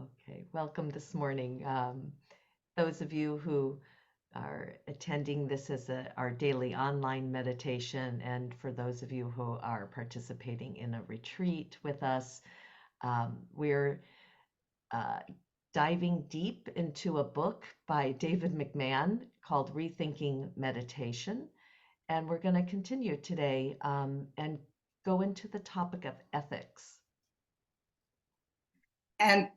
Okay, welcome this morning. Those of you who are attending this as our daily online meditation, and for those of you who are participating in a retreat with us, we're uh, diving deep into a book by David McMahon called Rethinking Meditation. And we're going to continue today and go into the topic of ethics. And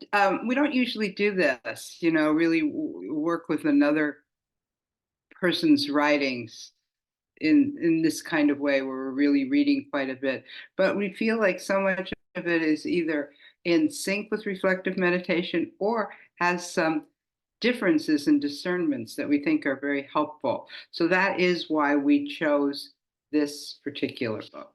we don't usually do this, really work with another person's writings in this kind of way where we're really reading quite a bit. But we feel like so much of it is either in sync with reflective meditation or has some differences and discernments that we think are very helpful. So that is why we chose this particular book.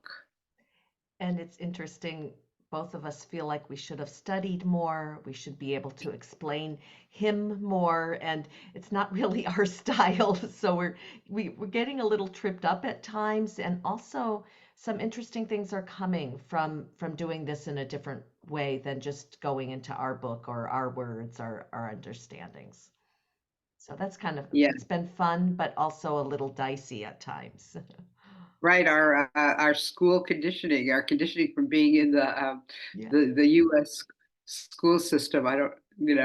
And it's interesting, both of us feel like we should have studied more, we should be able to explain him more, and it's not really our style. So we're getting a little tripped up at times, and also some interesting things are coming from doing this in a different way than just going into our book or our words or our understandings. So that's kind of, Yeah. it's been fun, but also a little dicey at times. Right, our school conditioning, our conditioning from being in Yeah. the U.S. school system. I don't, we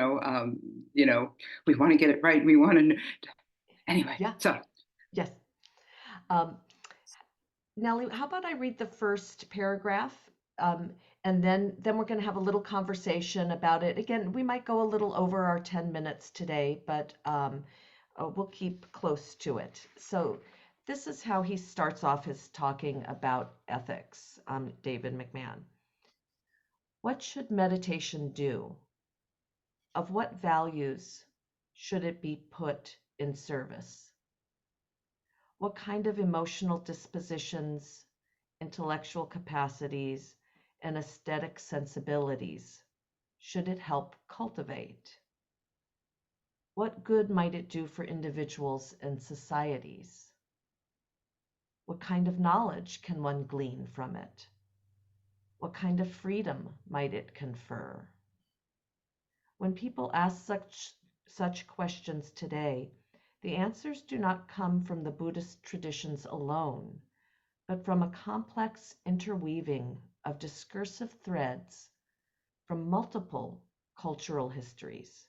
want to get it right. We want to anyway. Yeah. So Yes. Um, Nelly, how about I read the first paragraph, and then we're going to have a little conversation about it. Again, we might go a little over our 10 minutes today, but we'll keep close to it. So this is how he starts off his talking about ethics, David McMahon. What should meditation do? Of what values should it be put in service? What kind of emotional dispositions, intellectual capacities, and aesthetic sensibilities should it help cultivate? What good might it do for individuals and societies? What kind of knowledge can one glean from it? What kind of freedom might it confer? When people ask such questions today, the answers do not come from the Buddhist traditions alone, but from a complex interweaving of discursive threads from multiple cultural histories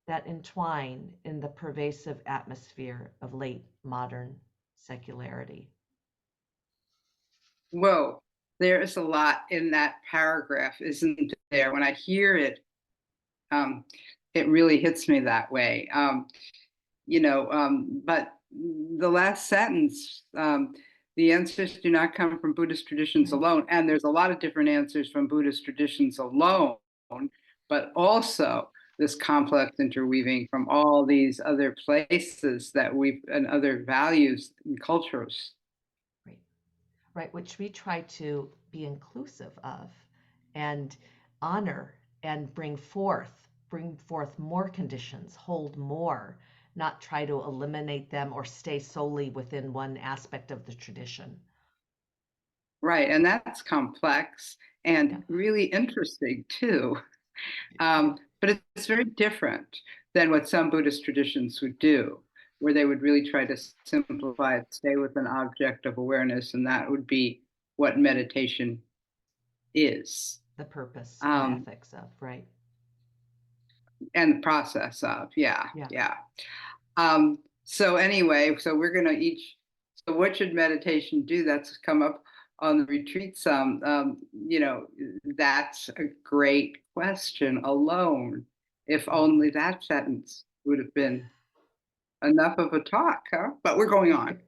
that entwine in the pervasive atmosphere of late modern secularity. whoa, there is a lot in that paragraph, isn't there? When I hear it, it really hits me that way. But the last sentence, the answers do not come from Buddhist traditions alone. And there's a lot of different answers from Buddhist traditions alone, but also this complex interweaving from all these other places that and other values and cultures. Right, right, which we try to be inclusive of and honor and bring forth more conditions, hold more, not try to eliminate them or stay solely within one aspect of the tradition. Right, and that's complex and Yeah. really interesting too. But it's very different than what some Buddhist traditions would do, where they would really try to simplify it, stay with an object of awareness, and that would be what meditation is. The purpose and Um, ethics of, right? and the process of, yeah, Yeah. yeah. So anyway, so we're gonna each, so what should meditation do? That's come up on the retreat some. That's a great question alone. If only that sentence would have been enough of a talk, huh? But we're going on.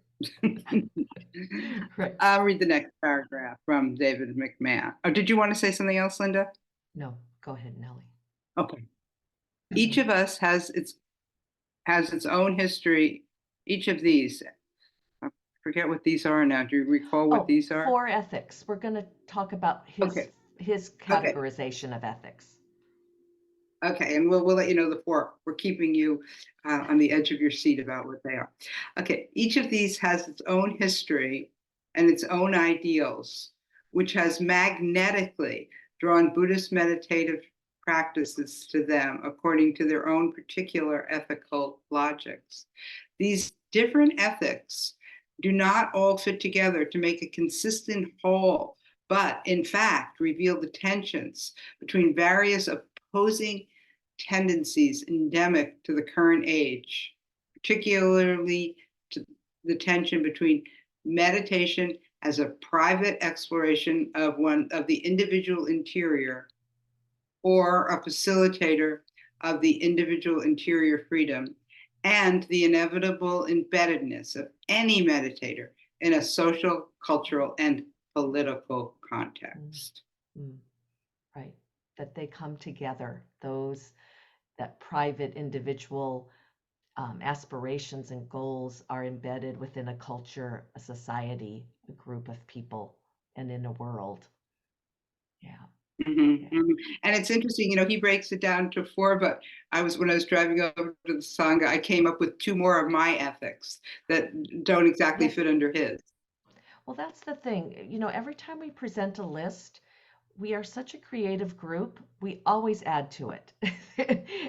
Right. I'll read the next paragraph from David McMahon. Oh, did you want to say something else, Linda? No, go ahead, Nelly. Okay. Each of us has its own history. Each of these, I forget what these are now. Do you recall what these are? For ethics. We're going to talk about Okay. his Okay. categorization of ethics. Okay, and we'll let you know the four. We're keeping you on the edge of your seat about what they are. Okay, each of these has its own history and its own ideals, which has magnetically drawn Buddhist meditative practices to them according to their own particular ethical logics. These different ethics do not all fit together to make a consistent whole, but in fact reveal the tensions between various opposing tendencies endemic to the current age, particularly to the tension between meditation as a private exploration of the individual interior, or a facilitator of the individual interior freedom, and the inevitable embeddedness of any meditator in a social, cultural, and political Mm, context. mm, right. That they come together, that private individual aspirations and goals are embedded within a culture, a society, a group of people, and in a world. Yeah, Mhm, yeah. mhm. And it's interesting, he breaks it down to four, but when I was driving over to the Sangha, I came up with two more of my ethics that don't exactly Yes. fit under his. Well, that's the thing. Every time we present a list, we are such a creative group, we always add to it.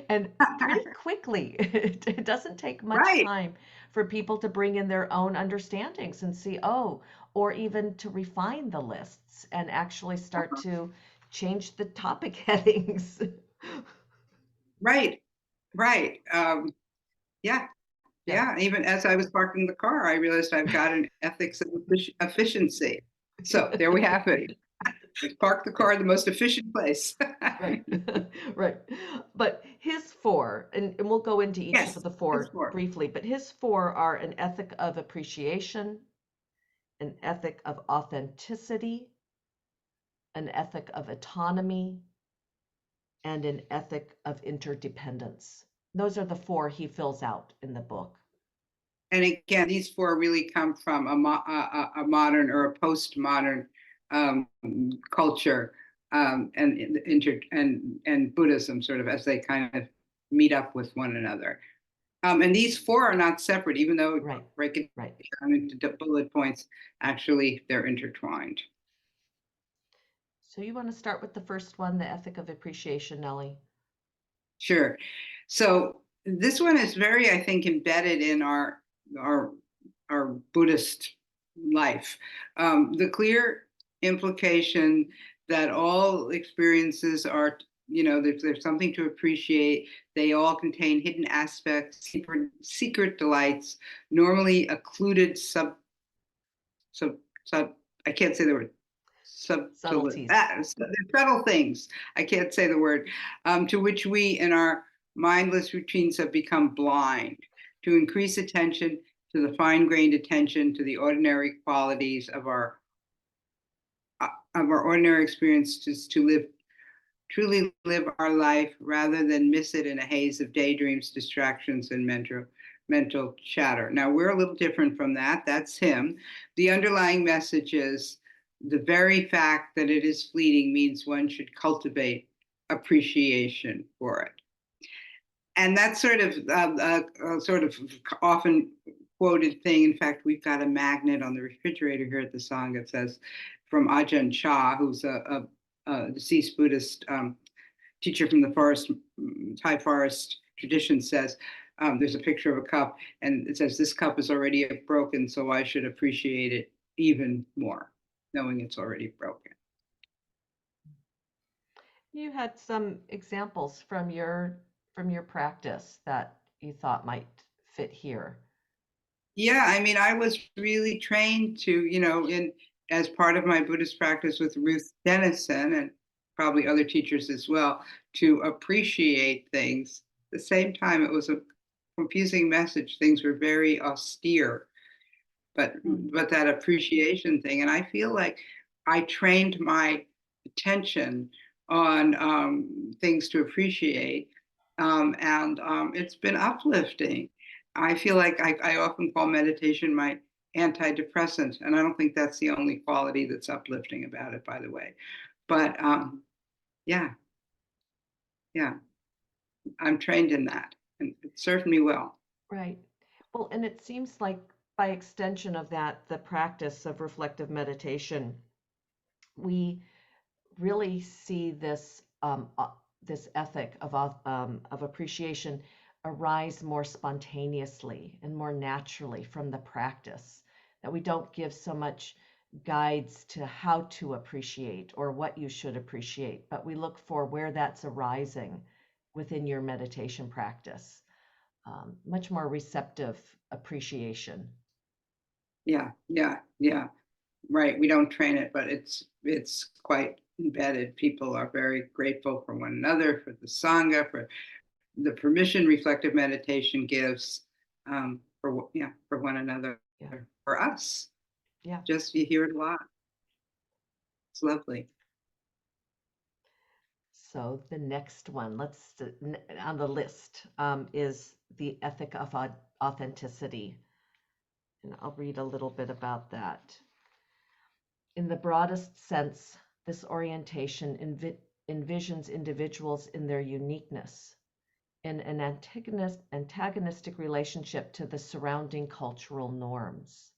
And pretty quickly, it doesn't take much Right, time for people to bring in their own understandings and see, oh, or even to refine the lists and actually start to change the topic headings. right, right. Yeah, Yeah. yeah. Even as I was parking the car, I realized I've got an ethics of efficiency. So there we have it. Park the car Right. in the most efficient place. Right. Right. But his four, and we'll go into each of Yes, the it's four more. briefly, but his four are an ethic of appreciation, an ethic of authenticity, an ethic of autonomy, and an ethic of interdependence. Those are the four he fills out in the book. And again, these four really come from a modern or a postmodern um, culture, and Buddhism, sort of as they kind of meet up with one another. And these four are not separate, even though Right. break it Right. down into bullet points. Actually, they're intertwined. So you want to start with the first one, the ethic of appreciation, Nelly? Sure. So this one is very, I think, embedded in our our Buddhist life. The clear implication that all experiences are, there's something to appreciate. They all contain hidden aspects, secret delights, normally occluded sub, sub I can't say the word Subtleties. subtle things. I can't say the word, to which we in our mindless routines have become blind. To increase attention to the fine-grained attention to the ordinary qualities of our ordinary experiences, to truly live our life rather than miss it in a haze of daydreams, distractions, and mental chatter. Now, we're a little different from that. That's him. The underlying message is the very fact that it is fleeting means one should cultivate appreciation for it. And that's sort of often quoted thing. In fact, we've got a magnet on the refrigerator here at the Sangha that says, from Ajahn Chah, who's a deceased Buddhist teacher from the Thai forest tradition, says, there's a picture of a cup, and it says, "This cup is already broken, so I should appreciate it even more, knowing it's already broken." You had some examples from your practice that you thought might fit here. Yeah, I mean, I was really trained to, in as part of my Buddhist practice with Ruth Denison and probably other teachers as well, to appreciate things. At the same time, it was a confusing message. Things were very austere, but Hmm. that appreciation thing, and I feel like I trained my attention on things to appreciate, and it's been uplifting. I feel like I often call meditation my antidepressant, and I don't think that's the only quality that's uplifting about it, by the way. But yeah, yeah, I'm trained in that, and it served me well. Right. Well, and it seems like by extension of that, the practice of reflective meditation, we really see this ethic of appreciation arise more spontaneously and more naturally from the practice, that we don't give so much guides to how to appreciate or what you should appreciate, but we look for where that's arising within your meditation practice. Much more receptive appreciation. Yeah, yeah, yeah. Right. We don't train it, but it's quite embedded. People are very grateful for one another, for the Sangha, for the permission reflective meditation gives, for one another, Yeah, for us. yeah. Just you hear it a lot. It's lovely. So the next one, on the list, is the ethic of authenticity. And I'll read a little bit about that. In the broadest sense, this orientation envisions individuals in their uniqueness, in an antagonistic relationship to the surrounding cultural norms.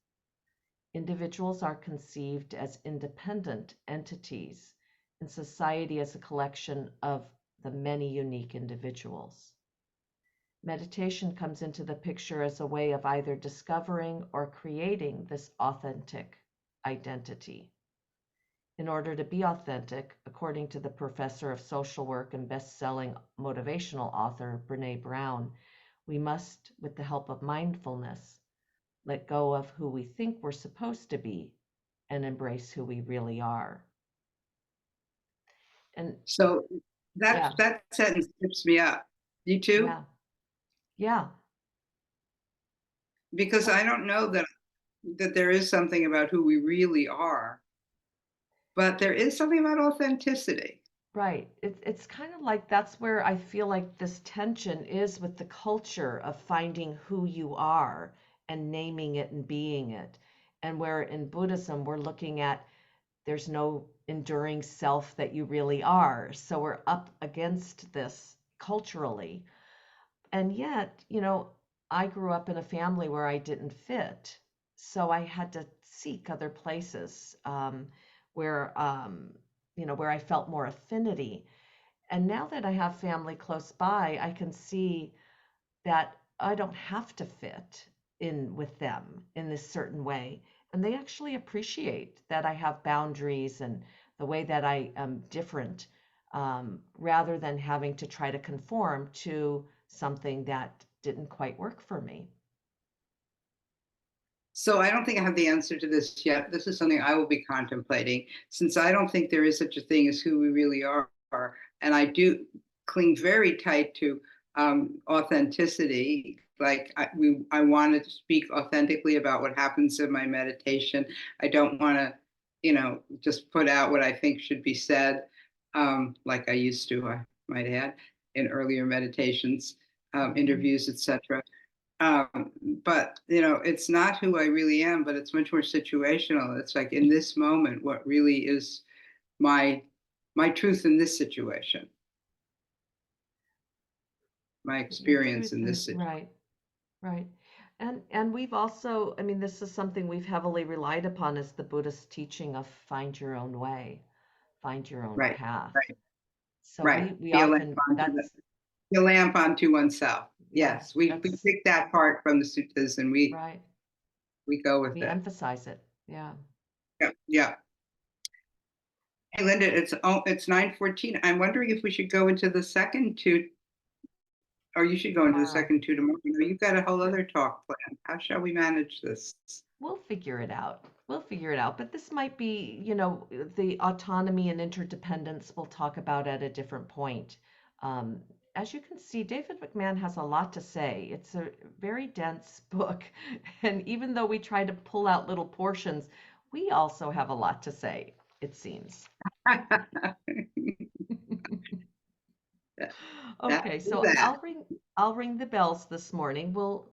Individuals are conceived as independent entities, and society as a collection of the many unique individuals. Meditation comes into the picture as a way of either discovering or creating this authentic identity. In order to be authentic, according to the professor of social work and best-selling motivational author Brené Brown, we must, with the help of mindfulness, let go of who we think we're supposed to be and embrace who we really are. And So that yeah, that sentence trips me up. You too? yeah, yeah. Because Oh, I don't know that there is something about who we really are, but there is something about authenticity. right. It's kind of like that's where I feel like this tension is with the culture of finding who you are and naming it and being it. And where in Buddhism, we're looking at there's no enduring self that you really are. So we're up against this culturally. And yet, I grew up in a family where I didn't fit. So I had to seek other places where I felt more affinity. And now that I have family close by, I can see that I don't have to fit in with them in this certain way. And they actually appreciate that I have boundaries and the way that I am different, rather than having to try to conform to something that didn't quite work for me. So I don't think I have the answer to this yet. This is something I will be contemplating, since I don't think there is such a thing as who we really are. And I do cling very tight to authenticity. Like I want to speak authentically about what happens in my meditation. I don't want to, just put out what I think should be said, like I used to, I might add, in earlier meditations, Mhm. interviews, etc. um, but it's not who I really am, but it's much more situational. It's like in this moment, what really is my my truth in this situation, my Your experience truth in and this situation. right, right. And we've also, I mean, this is something we've heavily relied upon is the Buddhist teaching of find your own way, find your own Right, path. right, So right. we Be a lamp often unto that's be a lamp unto oneself. yeah, Yes, we that's pick that part from the suttas and right. we go with We it. emphasize it. Yeah. Yeah, yeah. Hey, Linda, it's 9:14. I'm wondering if we should go into the second two. Or you should go into the Tomorrow. second two tomorrow. You've got a whole other talk planned. How shall we manage this? We'll figure it out. We'll figure it out. But this might be, the autonomy and interdependence we'll talk about at a different point. Um, as you can see, David McMahon has a lot to say. It's a very dense book. And even though we try to pull out little portions, we also have a lot to say, it seems. That, Okay, so that. I'll ring the bells this morning. We'll